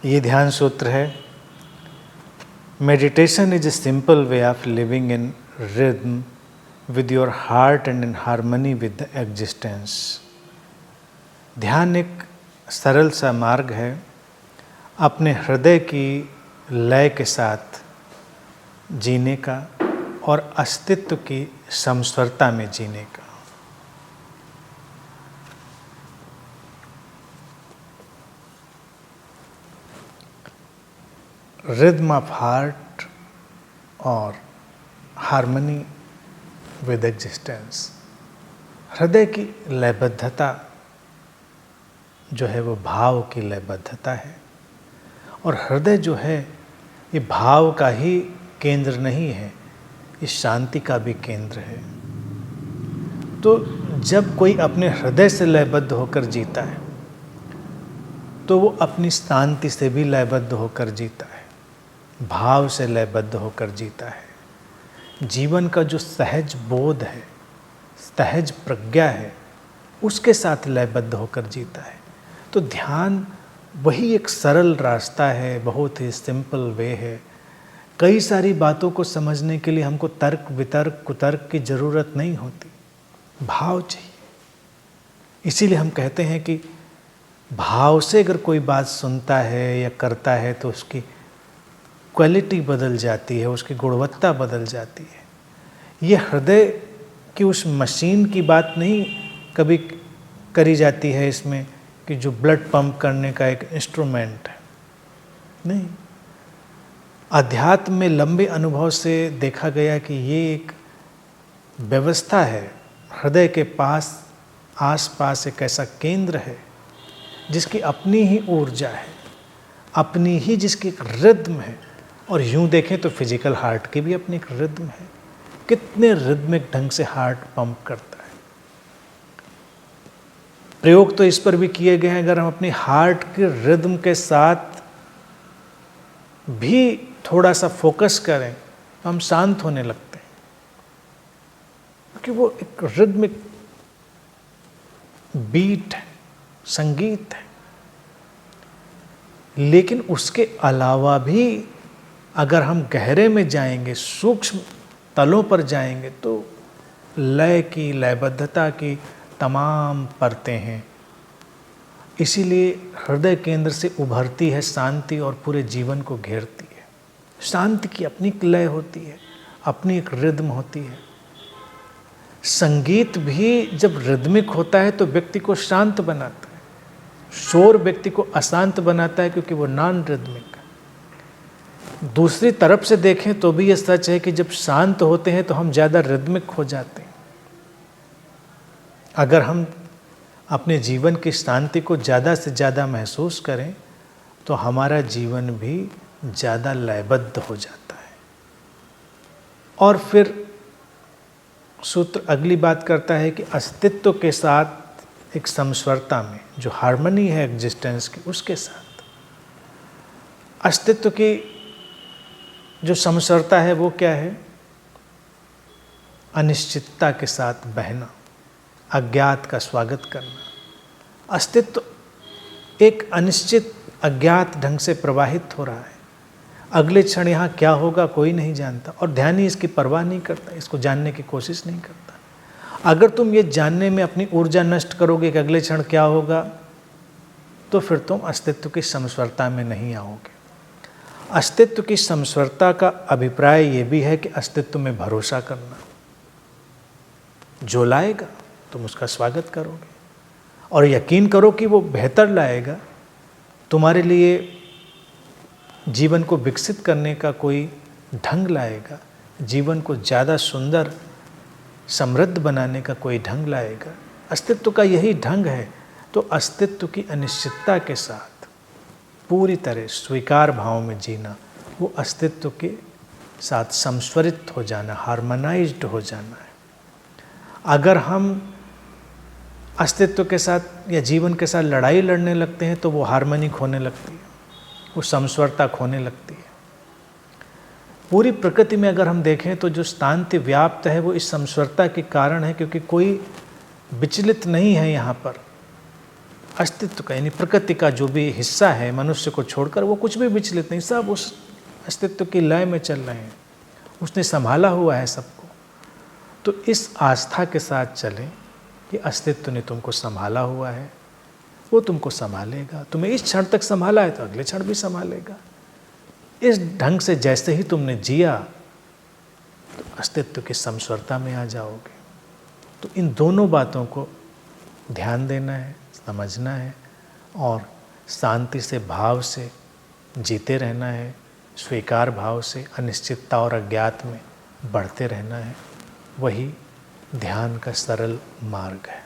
ये ध्यान सूत्र है, meditation is a simple way of living in rhythm with your heart and in harmony with the existence. ध्यान एक सरल सा मार्ग है अपने हृदय की लय के साथ जीने का और अस्तित्व की समस्वरता में जीने का। रिदम ऑफ हार्ट और हार्मनी विद एग्जिस्टेंस। हृदय की लयबद्धता जो है वो भाव की लयबद्धता है, और हृदय जो है ये भाव का ही केंद्र नहीं है, ये शांति का भी केंद्र है। तो जब कोई अपने हृदय से लयबद्ध होकर जीता है तो वो अपनी शांति से भी लयबद्ध होकर जीता है, भाव से लयबद्ध होकर जीता है। जीवन का जो सहज बोध है, सहज प्रज्ञा है, उसके साथ लयबद्ध होकर जीता है। तो ध्यान वही एक सरल रास्ता है, बहुत ही सिंपल वे है। कई सारी बातों को समझने के लिए हमको तर्क वितर्क कुतर्क की ज़रूरत नहीं होती, भाव चाहिए। इसीलिए हम कहते हैं कि भाव से अगर कोई बात सुनता है या करता है तो उसकी क्वालिटी बदल जाती है, उसकी गुणवत्ता बदल जाती है। ये हृदय की उस मशीन की बात नहीं कभी करी जाती है इसमें कि जो ब्लड पंप करने का एक इंस्ट्रूमेंट है, नहीं। अध्यात्म में लंबे अनुभव से देखा गया कि ये एक व्यवस्था है, हृदय के पास आसपास एक ऐसा केंद्र है जिसकी अपनी ही ऊर्जा है, अपनी ही जिसकी एक रिद्म है। और यूं देखें तो फिजिकल हार्ट की भी अपनी एक रिद्म है, कितने रिदमिक ढंग से हार्ट पंप करता है। प्रयोग तो इस पर भी किए गए हैं, अगर हम अपनी हार्ट की रिदम के साथ भी थोड़ा सा फोकस करें तो हम शांत होने लगते हैं, क्योंकि वो एक रिदमिक बीट है, संगीत है। लेकिन उसके अलावा भी अगर हम गहरे में जाएंगे, सूक्ष्म तलों पर जाएंगे, तो लय की, लयबद्धता की तमाम परतें हैं। इसीलिए हृदय केंद्र से उभरती है शांति और पूरे जीवन को घेरती है। शांति की अपनी एक लय होती है, अपनी एक रिदम होती है। संगीत भी जब रिदमिक होता है तो व्यक्ति को शांत बनाता है, शोर व्यक्ति को अशांत बनाता है क्योंकि वो नॉन रिदमिक है। दूसरी तरफ से देखें तो भी ये सच है कि जब शांत होते हैं तो हम ज़्यादा रिदमिक हो जाते हैं। अगर हम अपने जीवन की शांति को ज़्यादा से ज़्यादा महसूस करें तो हमारा जीवन भी ज़्यादा लयबद्ध हो जाता है। और फिर सूत्र अगली बात करता है कि अस्तित्व के साथ एक समस्वरता में, जो हार्मनी है एग्जिस्टेंस की, उसके साथ अस्तित्व की जो समस्वरता है वो क्या है? अनिश्चितता के साथ बहना, अज्ञात का स्वागत करना। अस्तित्व एक अनिश्चित अज्ञात ढंग से प्रवाहित हो रहा है। अगले क्षण यहाँ क्या होगा कोई नहीं जानता, और ध्यानी इसकी परवाह नहीं करता, इसको जानने की कोशिश नहीं करता। अगर तुम ये जानने में अपनी ऊर्जा नष्ट करोगे कि अगले क्षण क्या होगा, तो फिर तुम अस्तित्व की समस्वरता में नहीं आओगे। अस्तित्व की समस्वरता का अभिप्राय ये भी है कि अस्तित्व में भरोसा करना। जो लाएगा तुम उसका स्वागत करोगे और यकीन करो कि वो बेहतर लाएगा, तुम्हारे लिए जीवन को विकसित करने का कोई ढंग लाएगा, जीवन को ज़्यादा सुंदर समृद्ध बनाने का कोई ढंग लाएगा। अस्तित्व का यही ढंग है। तो अस्तित्व की अनिश्चितता के साथ पूरी तरह स्वीकार भाव में जीना, वो अस्तित्व के साथ समस्वरित हो जाना, हार्मोनाइज्ड हो जाना है। अगर हम अस्तित्व के साथ या जीवन के साथ लड़ाई लड़ने लगते हैं तो वो हार्मनी खोने लगती है, वो समस्वरता खोने लगती है। पूरी प्रकृति में अगर हम देखें तो जो शांति व्याप्त है वो इस समस्वरता के कारण है, क्योंकि कोई विचलित नहीं है यहाँ पर। अस्तित्व का यानी प्रकृति का जो भी हिस्सा है मनुष्य को छोड़कर वो कुछ भी विचलित नहीं, सब उस अस्तित्व की लय में चल रहे हैं। उसने संभाला हुआ है सबको। तो इस आस्था के साथ चलें कि अस्तित्व ने तुमको संभाला हुआ है, वो तुमको संभालेगा। तुम्हें इस क्षण तक संभाला है तो अगले क्षण भी संभालेगा। इस ढंग से जैसे ही तुमने जिया तो अस्तित्व की समस्वरता में आ जाओगे। तो इन दोनों बातों को ध्यान देना है, समझना है और शांति से, भाव से जीते रहना है। स्वीकार भाव से अनिश्चितता और अज्ञात में बढ़ते रहना है। वही ध्यान का सरल मार्ग है।